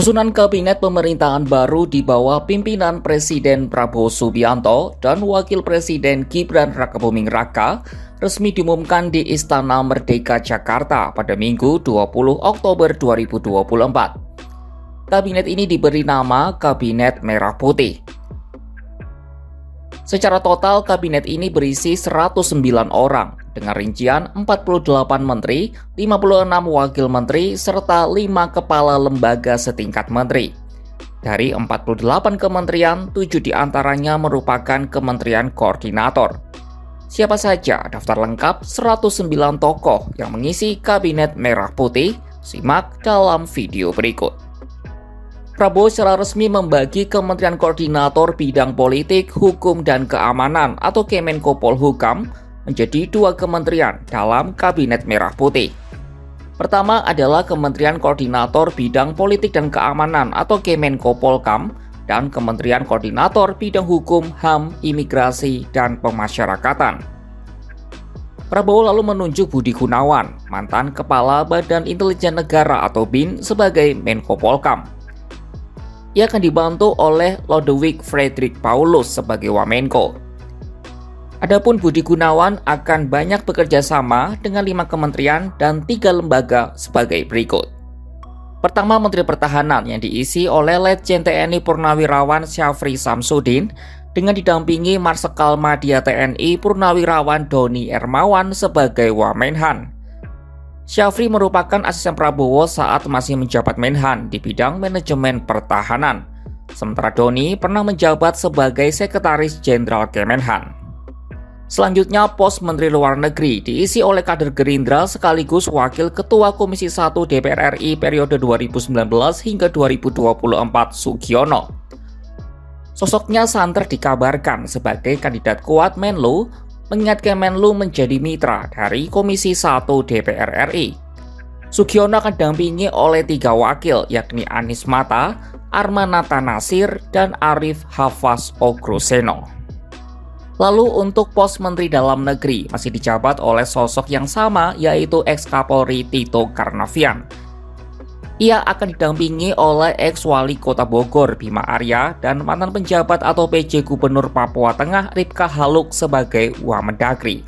Susunan kabinet pemerintahan baru di bawah pimpinan Presiden Prabowo Subianto dan Wakil Presiden Gibran Rakabuming Raka resmi diumumkan di Istana Merdeka Jakarta pada Minggu 20 Oktober 2024. Kabinet ini diberi nama Kabinet Merah Putih. Secara total, kabinet ini berisi 109 orang, dengan rincian 48 menteri, 56 wakil menteri, serta 5 kepala lembaga setingkat menteri. Dari 48 kementerian, 7 diantaranya merupakan kementerian koordinator. Siapa saja daftar lengkap 109 tokoh yang mengisi Kabinet Merah Putih? Simak dalam video berikut. Prabowo secara resmi membagi Kementerian Koordinator Bidang Politik, Hukum, dan Keamanan atau Kemenko Polhukam menjadi 2 kementerian dalam Kabinet Merah Putih. Pertama adalah Kementerian Koordinator Bidang Politik dan Keamanan atau Kemenko Polkam dan Kementerian Koordinator Bidang Hukum, HAM, Imigrasi, dan Pemasyarakatan. Prabowo lalu menunjuk Budi Gunawan, mantan Kepala Badan Intelijen Negara atau BIN, sebagai Menko Polkam. Ia akan dibantu oleh Lodewijk Fredrik Paulus sebagai Wamenko. Adapun Budi Gunawan akan banyak bekerja sama dengan 5 kementerian dan 3 lembaga sebagai berikut. Pertama, Menteri Pertahanan yang diisi oleh Letjen TNI Purnawirawan Syafri Samsudin dengan didampingi Marsikal Madya TNI Purnawirawan Doni Ermawan sebagai Wamenhan. Syafri merupakan asisten Prabowo saat masih menjabat Menhan di bidang manajemen pertahanan. Sementara Doni pernah menjabat sebagai Sekretaris Jenderal Kemenhan. Selanjutnya, pos Menteri Luar Negeri diisi oleh kader Gerindra sekaligus Wakil Ketua Komisi 1 DPR RI periode 2019 hingga 2024 Sugiono. Sosoknya santer dikabarkan sebagai kandidat kuat Menlu, mengingat Kemenlu menjadi mitra dari Komisi 1 DPR RI. Sugiono akan didampingi oleh 3 wakil, yakni Anies Mata, Armanata Nasir, dan Arief Hafaz Ogroseno. Lalu untuk pos Menteri Dalam Negeri masih dijabat oleh sosok yang sama, yaitu ex-Kapolri Tito Karnavian. Ia akan didampingi oleh ex-Wali Kota Bogor Bima Arya dan mantan penjabat atau PJ Gubernur Papua Tengah Ripka Haluk sebagai Wamendagri.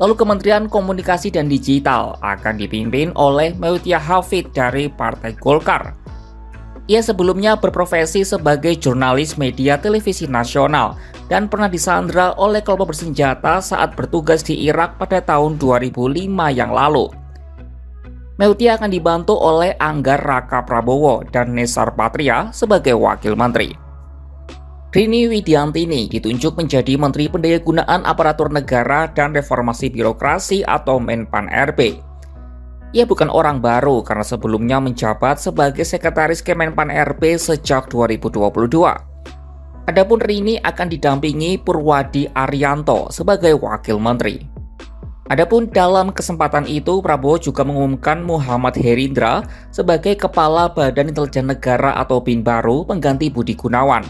Lalu Kementerian Komunikasi dan Digital akan dipimpin oleh Meutia Hafid dari Partai Golkar. Ia sebelumnya berprofesi sebagai jurnalis media televisi nasional dan pernah disandra oleh kelompok bersenjata saat bertugas di Irak pada tahun 2005 yang lalu. Meutia akan dibantu oleh Anggar Raka Prabowo dan Nesar Patria sebagai wakil menteri. Rini Widiantini ditunjuk menjadi Menteri Pendayagunaan Aparatur Negara dan Reformasi Birokrasi atau Menpan RB. Ia bukan orang baru karena sebelumnya menjabat sebagai Sekretaris Kemenpan RB sejak 2022. Adapun Rini akan didampingi Purwadi Arianto sebagai wakil menteri. Adapun dalam kesempatan itu, Prabowo juga mengumumkan Muhammad Herindra sebagai Kepala Badan Intelijen Negara atau BIN baru pengganti Budi Gunawan.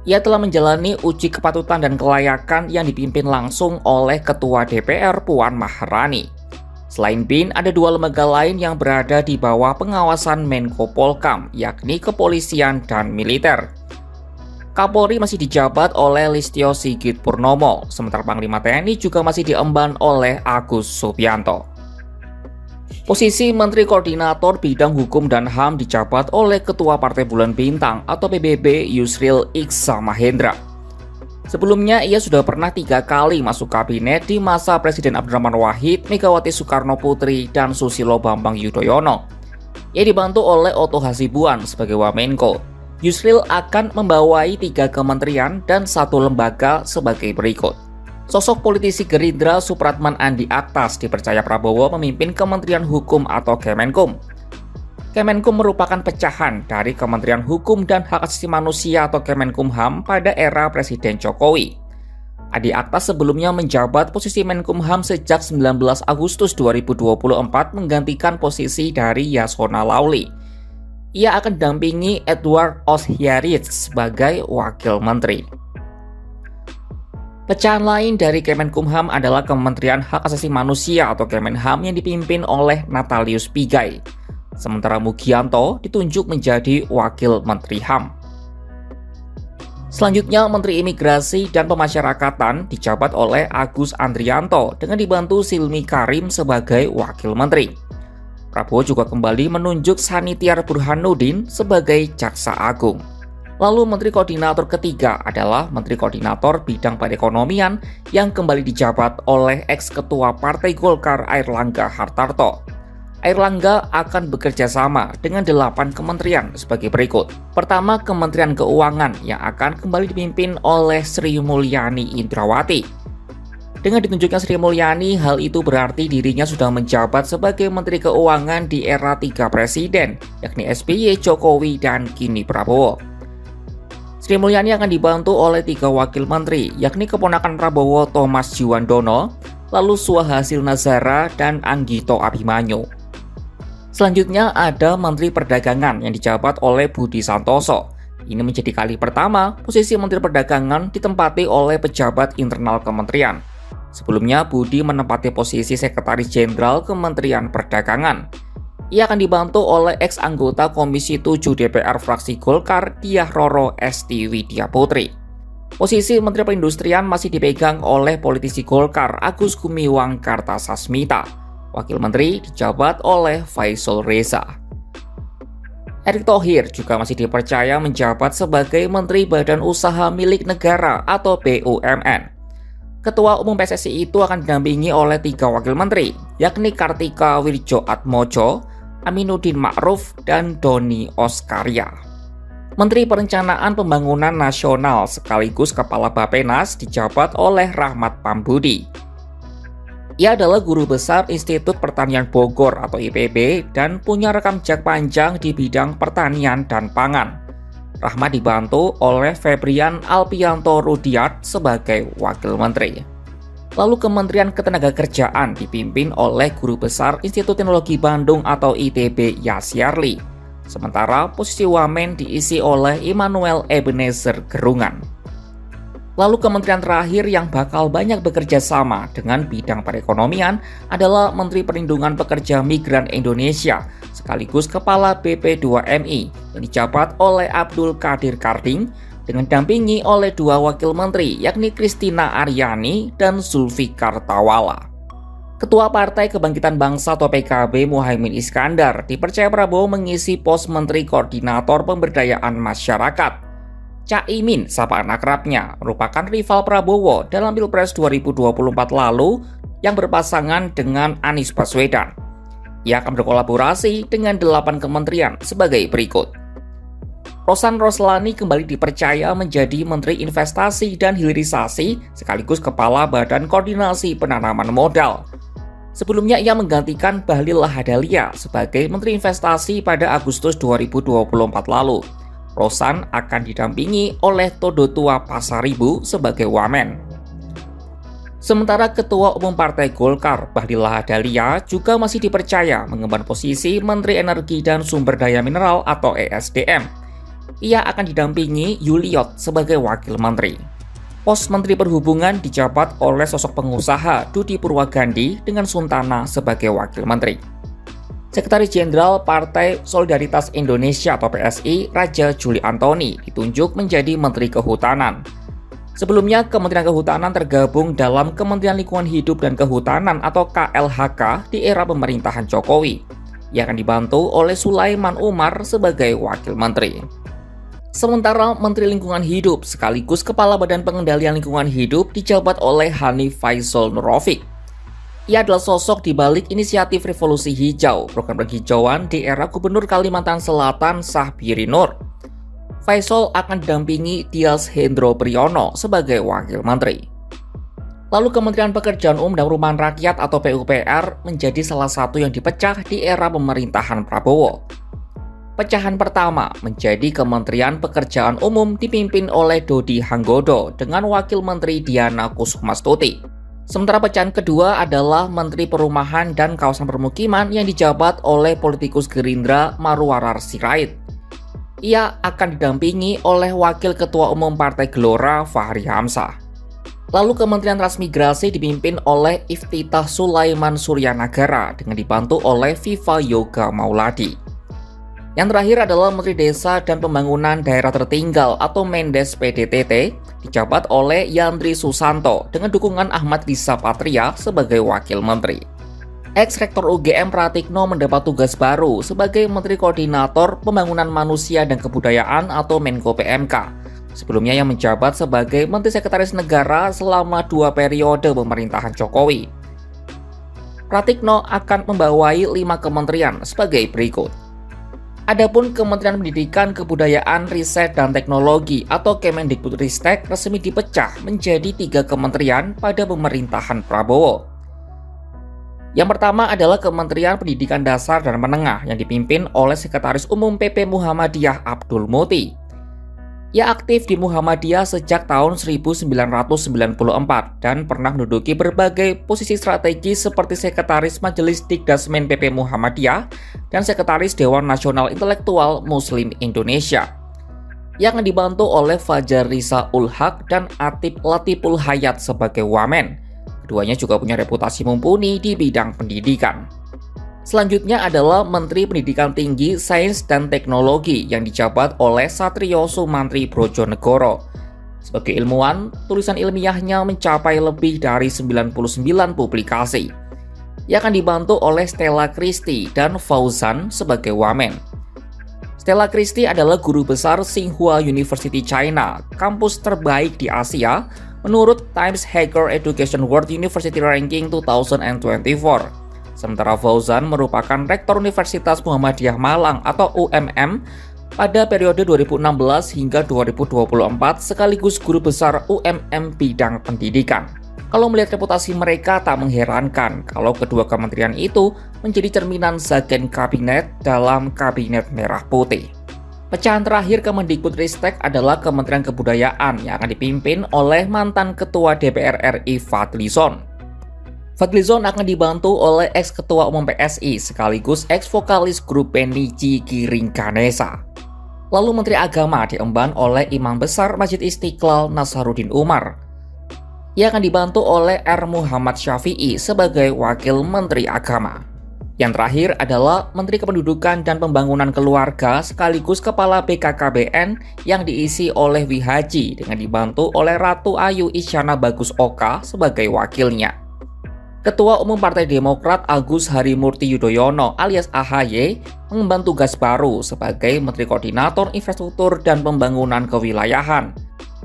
Ia telah menjalani uji kepatutan dan kelayakan yang dipimpin langsung oleh Ketua DPR Puan Maharani. Selain BIN, ada 2 lembaga lain yang berada di bawah pengawasan Menko Polkam, yakni Kepolisian dan Militer. Kapolri masih dijabat oleh Listio Sigit Purnomo, sementara Panglima TNI juga masih diemban oleh Agus Subianto. Posisi Menteri Koordinator Bidang Hukum dan HAM dijabat oleh Ketua Partai Bulan Bintang atau PBB Yusril Ikhza Mahendra. Sebelumnya ia sudah pernah 3 kali masuk kabinet di masa Presiden Abdurrahman Wahid, Megawati Soekarno Putri, dan Susilo Bambang Yudhoyono. Ia dibantu oleh Otto Hasibuan sebagai Wamenko. Yusril akan membawai 3 kementerian dan 1 lembaga sebagai berikut. Sosok politisi Gerindra Supratman Andi Aktas dipercaya Prabowo memimpin Kementerian Hukum atau Kemenkum. Kemenkum merupakan pecahan dari Kementerian Hukum dan Hak Asasi Manusia atau Kemenkumham pada era Presiden Jokowi. Andi Aktas sebelumnya menjabat posisi Menkumham sejak 19 Agustus 2024 menggantikan posisi dari Yasona Lauli. Ia akan didampingi Edward Oshiaritz sebagai wakil menteri. Pecahan lain dari Kemenkumham adalah Kementerian Hak Asasi Manusia atau Kemenham yang dipimpin oleh Natalius Pigai. Sementara Mugianto ditunjuk menjadi Wakil Menteri HAM. Selanjutnya, Menteri Imigrasi dan Pemasyarakatan dijabat oleh Agus Andrianto dengan dibantu Silmi Karim sebagai Wakil Menteri. Prabowo juga kembali menunjuk Sanitiar Burhanuddin sebagai Jaksa Agung. Lalu Menteri Koordinator ketiga adalah Menteri Koordinator Bidang Perekonomian yang kembali dijabat oleh ex-ketua Partai Golkar Airlangga Hartarto. Airlangga akan bekerja sama dengan 8 kementerian sebagai berikut. Pertama, Kementerian Keuangan yang akan kembali dipimpin oleh Sri Mulyani Indrawati. Dengan ditunjuknya Sri Mulyani, hal itu berarti dirinya sudah menjabat sebagai Menteri Keuangan di era 3 presiden, yakni SBY, Jokowi, dan kini Prabowo. Sri Mulyani akan dibantu oleh 3 wakil menteri, yakni keponakan Prabowo Thomas Jiwandono, lalu Suhasil Nazara, dan Anggito Abimanyu. Selanjutnya ada Menteri Perdagangan yang dijabat oleh Budi Santoso. Ini menjadi kali pertama posisi Menteri Perdagangan ditempati oleh pejabat internal kementerian. Sebelumnya Budi menempati posisi Sekretaris Jenderal Kementerian Perdagangan. Ia akan dibantu oleh ex-anggota Komisi 7 DPR fraksi Golkar Diah Roro Esti Widya Putri. Posisi Menteri Perindustrian masih dipegang oleh politisi Golkar Agus Gumiwang Kartasasmita. Wakil Menteri dijabat oleh Faisal Reza. Erick Thohir juga masih dipercaya menjabat sebagai Menteri Badan Usaha Milik Negara atau BUMN. Ketua Umum PSSI itu akan didampingi oleh 3 wakil menteri, yakni Kartika Wirjoatmojo, Aminuddin Ma'ruf, dan Doni Oskaria. Menteri Perencanaan Pembangunan Nasional sekaligus Kepala Bappenas dijabat oleh Rahmat Pambudi. Ia adalah guru besar Institut Pertanian Bogor atau IPB dan punya rekam jejak panjang di bidang pertanian dan pangan. Rahmat dibantu oleh Febrian Alpianto Rudiat sebagai Wakil Menteri. Lalu Kementerian Ketenagakerjaan dipimpin oleh guru besar Institut Teknologi Bandung atau ITB Yasyarli. Sementara posisi Wamen diisi oleh Immanuel Ebenezer Gerungan. Lalu kementerian terakhir yang bakal banyak bekerja sama dengan bidang perekonomian adalah Menteri Perlindungan Pekerja Migran Indonesia sekaligus Kepala BP2MI yang dijabat oleh Abdul Qadir Karding dengan didampingi oleh 2 wakil menteri yakni Kristina Aryani dan Zulfikar Tawala. Ketua Partai Kebangkitan Bangsa atau PKB Muhaimin Iskandar dipercaya Prabowo mengisi pos Menteri Koordinator Pemberdayaan Masyarakat. Caimin, sapaan akrabnya, merupakan rival Prabowo dalam Pilpres 2024 lalu yang berpasangan dengan Anies Baswedan. Ia akan berkolaborasi dengan 8 kementerian sebagai berikut. Rosan Roslani kembali dipercaya menjadi Menteri Investasi dan Hilirisasi sekaligus Kepala Badan Koordinasi Penanaman Modal. Sebelumnya ia menggantikan Bahlil Lahadalia sebagai Menteri Investasi pada Agustus 2024 lalu. Rosan akan didampingi oleh Todotua Pasaribu sebagai Wamen. Sementara Ketua Umum Partai Golkar, Bahlil Lahadalia, juga masih dipercaya mengemban posisi Menteri Energi dan Sumber Daya Mineral atau ESDM. Ia akan didampingi Yuliot sebagai Wakil Menteri. Pos Menteri Perhubungan dijabat oleh sosok pengusaha Dudi Purwagandi dengan Suntana sebagai Wakil Menteri. Sekretaris Jenderal Partai Solidaritas Indonesia atau PSI, Raja Juli Antoni, ditunjuk menjadi Menteri Kehutanan. Sebelumnya, Kementerian Kehutanan tergabung dalam Kementerian Lingkungan Hidup dan Kehutanan atau KLHK di era pemerintahan Jokowi. Ia akan dibantu oleh Sulaiman Umar sebagai Wakil Menteri. Sementara Menteri Lingkungan Hidup sekaligus Kepala Badan Pengendalian Lingkungan Hidup dijabat oleh Hanif Faisal Nurofik. Ia adalah sosok di balik inisiatif Revolusi Hijau, program penghijauan di era Gubernur Kalimantan Selatan Sahbiri Nur. Faisal akan didampingi Tias Hendro Priyono sebagai Wakil Menteri. Lalu Kementerian Pekerjaan Umum dan Perumahan Rakyat atau PUPR menjadi salah satu yang dipecah di era pemerintahan Prabowo. Pecahan pertama menjadi Kementerian Pekerjaan Umum dipimpin oleh Dodi Hanggodo dengan Wakil Menteri Diana Kusumastuti. Sementara pecahan kedua adalah Menteri Perumahan dan Kawasan Permukiman yang dijabat oleh politikus Gerindra Marwarar Sirait. Ia akan didampingi oleh Wakil Ketua Umum Partai Gelora Fahri Hamzah. Lalu Kementerian Transmigrasi dipimpin oleh Iftitah Sulaiman Suryanagara dengan dibantu oleh Viva Yoga Mauladi. Yang terakhir adalah Menteri Desa dan Pembangunan Daerah Tertinggal atau Mendes PDTT dijabat oleh Yandri Susanto dengan dukungan Ahmad Riza Patria sebagai Wakil Menteri. Ex-Rektor UGM Pratikno mendapat tugas baru sebagai Menteri Koordinator Pembangunan Manusia dan Kebudayaan atau Menko PMK. Sebelumnya yang menjabat sebagai Menteri Sekretaris Negara selama 2 periode pemerintahan Jokowi. Pratikno akan membawai 5 kementerian sebagai berikut. Adapun Kementerian Pendidikan, Kebudayaan, Riset, dan Teknologi atau Kemendikbudristek resmi dipecah menjadi 3 kementerian pada pemerintahan Prabowo. Yang pertama adalah Kementerian Pendidikan Dasar dan Menengah yang dipimpin oleh Sekretaris Umum PP Muhammadiyah Abdul Muti. Ia aktif di Muhammadiyah sejak tahun 1994 dan pernah menduduki berbagai posisi strategis seperti Sekretaris Majelis Dikdasmen PP Muhammadiyah dan Sekretaris Dewan Nasional Intelektual Muslim Indonesia. Yang dibantu oleh Fajar Risa Ul-Haq dan Atip Latiful Hayat sebagai Wamen. Keduanya juga punya reputasi mumpuni di bidang pendidikan. Selanjutnya adalah Menteri Pendidikan Tinggi, Sains, dan Teknologi yang dijabat oleh Satrio Sumantri Brojonegoro. Sebagai ilmuwan, tulisan ilmiahnya mencapai lebih dari 99 publikasi. Ia akan dibantu oleh Stella Christie dan Fauzan sebagai Wamen. Stella Christie adalah guru besar Tsinghua University China, kampus terbaik di Asia menurut Times Higher Education World University Ranking 2024. Sementara Fauzan merupakan Rektor Universitas Muhammadiyah Malang atau UMM pada periode 2016 hingga 2024 sekaligus guru besar UMM bidang pendidikan. Kalau melihat reputasi mereka tak mengherankan kalau kedua kementerian itu menjadi cerminan Zagen Kabinet dalam Kabinet Merah Putih. Pecahan terakhir Kemendikbudristek adalah Kementerian Kebudayaan yang akan dipimpin oleh mantan Ketua DPR RI Fadlizon. Fadlizon akan dibantu oleh ex-ketua umum PSI sekaligus ex-vokalis grup band Niji Giring Ganesa. Lalu Menteri Agama diemban oleh Imam Besar Masjid Istiqlal Nasaruddin Umar. Ia akan dibantu oleh R. Muhammad Syafi'i sebagai Wakil Menteri Agama. Yang terakhir adalah Menteri Kependudukan dan Pembangunan Keluarga sekaligus Kepala BKKBN yang diisi oleh Wihaji dengan dibantu oleh Ratu Ayu Isyana Bagus Oka sebagai wakilnya. Ketua Umum Partai Demokrat Agus Harimurti Yudhoyono alias AHY mengemban tugas baru sebagai Menteri Koordinator Infrastruktur dan Pembangunan Kewilayahan.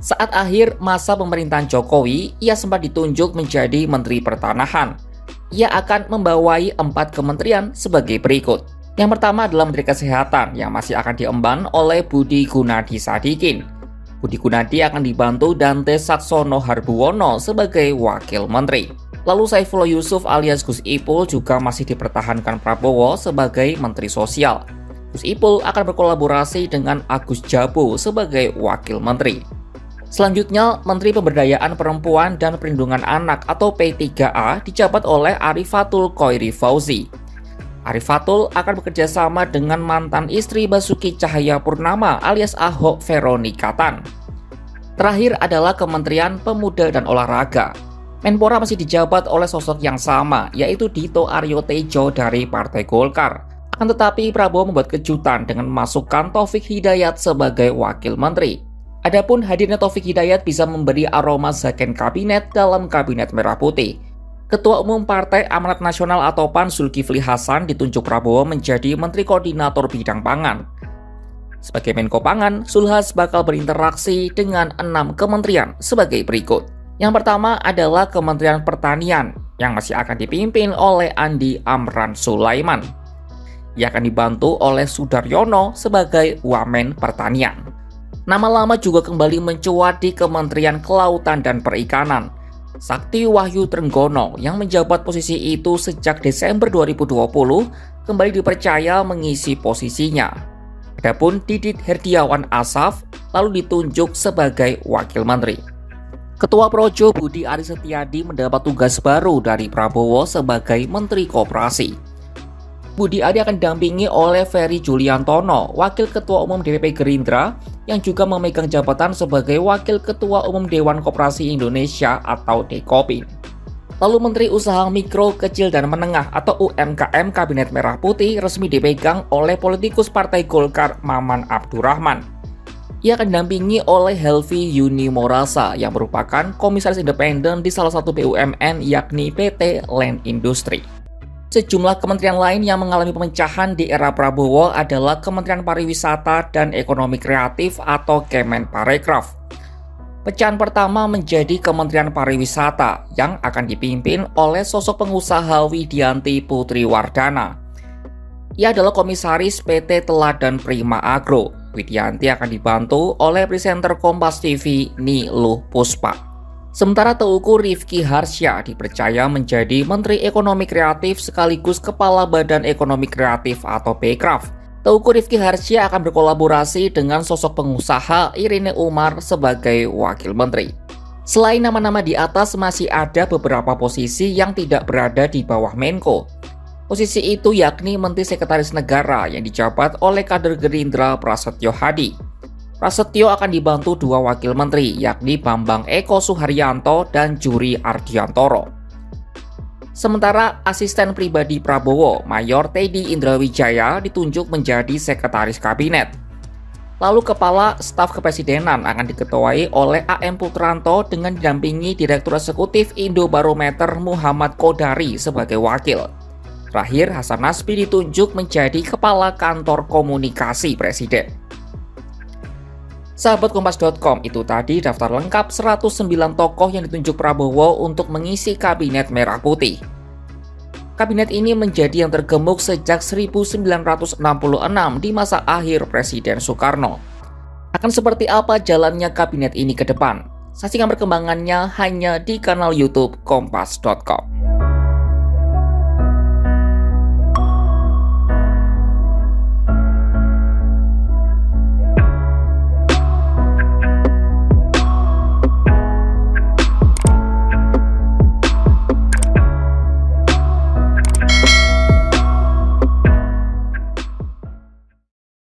Saat akhir masa pemerintahan Jokowi, ia sempat ditunjuk menjadi Menteri Pertanahan. Ia akan membawai 4 kementerian sebagai berikut. Yang pertama adalah Menteri Kesehatan yang masih akan diemban oleh Budi Gunadi Sadikin. Budi Gunadi akan dibantu Dante Saxono Harbuwono sebagai Wakil Menteri. Lalu Saifullah Yusuf alias Gus Ipul juga masih dipertahankan Prabowo sebagai Menteri Sosial. Gus Ipul akan berkolaborasi dengan Agus Jabu sebagai Wakil Menteri. Selanjutnya, Menteri Pemberdayaan Perempuan dan Perlindungan Anak atau P3A dijabat oleh Arifatul Khoiri Fauzi. Arifatul akan bekerja sama dengan mantan istri Basuki Cahayapurnama alias Ahok Veronica Tan. Terakhir adalah Kementerian Pemuda dan Olahraga. Menpora masih dijabat oleh sosok yang sama, yaitu Dito Aryo Tejo dari Partai Golkar. Akan tetapi Prabowo membuat kejutan dengan memasukkan Taufik Hidayat sebagai Wakil Menteri. Adapun hadirnya Taufik Hidayat bisa memberi aroma Zagen Kabinet dalam Kabinet Merah Putih. Ketua Umum Partai Amanat Nasional atau PAN Zulkifli Hasan ditunjuk Prabowo menjadi Menteri Koordinator Bidang Pangan. Sebagai Menko Pangan, Zulhas bakal berinteraksi dengan 6 kementerian sebagai berikut. Yang pertama adalah Kementerian Pertanian yang masih akan dipimpin oleh Andi Amran Sulaiman. Ia akan dibantu oleh Sudaryono sebagai Wamen Pertanian. Nama lama juga kembali mencuat di Kementerian Kelautan dan Perikanan. Sakti Wahyu Trenggono yang menjabat posisi itu sejak Desember 2020 kembali dipercaya mengisi posisinya. Adapun Didit Herdiawan Asaf lalu ditunjuk sebagai Wakil Menteri. Ketua Projo Budi Aris Setiadi mendapat tugas baru dari Prabowo sebagai Menteri Koperasi. Budi Ari akan didampingi oleh Ferry Juliantono, Wakil Ketua Umum DPP Gerindra, yang juga memegang jabatan sebagai Wakil Ketua Umum Dewan Koperasi Indonesia atau Dekopin. Lalu Menteri Usaha Mikro, Kecil, dan Menengah atau UMKM Kabinet Merah Putih resmi dipegang oleh politikus Partai Golkar Maman Abdurrahman. Ia akan didampingi oleh Helvi Yuni Morasa yang merupakan komisaris independen di salah satu BUMN yakni PT Land Industri. Sejumlah kementerian lain yang mengalami pemecahan di era Prabowo adalah Kementerian Pariwisata dan Ekonomi Kreatif atau Kemenparekraf. Pecahan pertama menjadi Kementerian Pariwisata yang akan dipimpin oleh sosok pengusaha Widianti Putri Wardana. Ia adalah komisaris PT Teladan Prima Agro. Widianti akan dibantu oleh presenter Kompas TV Niluh Puspa. Sementara Teuku Rifki Harsya dipercaya menjadi Menteri Ekonomi Kreatif sekaligus Kepala Badan Ekonomi Kreatif atau Bekraf. Teuku Rifki Harsya akan berkolaborasi dengan sosok pengusaha Irene Umar sebagai Wakil Menteri. Selain nama-nama di atas, masih ada beberapa posisi yang tidak berada di bawah Menko. Posisi itu yakni Menteri Sekretaris Negara yang dijabat oleh kader Gerindra Prasetyo Hadi. Prasetyo akan dibantu dua wakil menteri, yakni Bambang Eko Suharyanto dan Juri Ardiantoro. Sementara asisten pribadi Prabowo, Mayor Teddy Indrawijaya ditunjuk menjadi sekretaris kabinet. Lalu Kepala Staf Kepresidenan akan diketuai oleh AM Putranto dengan didampingi Direktur Eksekutif Indobarometer Muhammad Kodari sebagai wakil. Terakhir, Hasan Nasbi ditunjuk menjadi Kepala Kantor Komunikasi Presiden. Sahabat Kompas.com, itu tadi daftar lengkap 109 tokoh yang ditunjuk Prabowo untuk mengisi Kabinet Merah Putih. Kabinet ini menjadi yang tergemuk sejak 1966 di masa akhir Presiden Soekarno. Akan seperti apa jalannya kabinet ini ke depan? Saksikan perkembangannya hanya di kanal YouTube Kompas.com.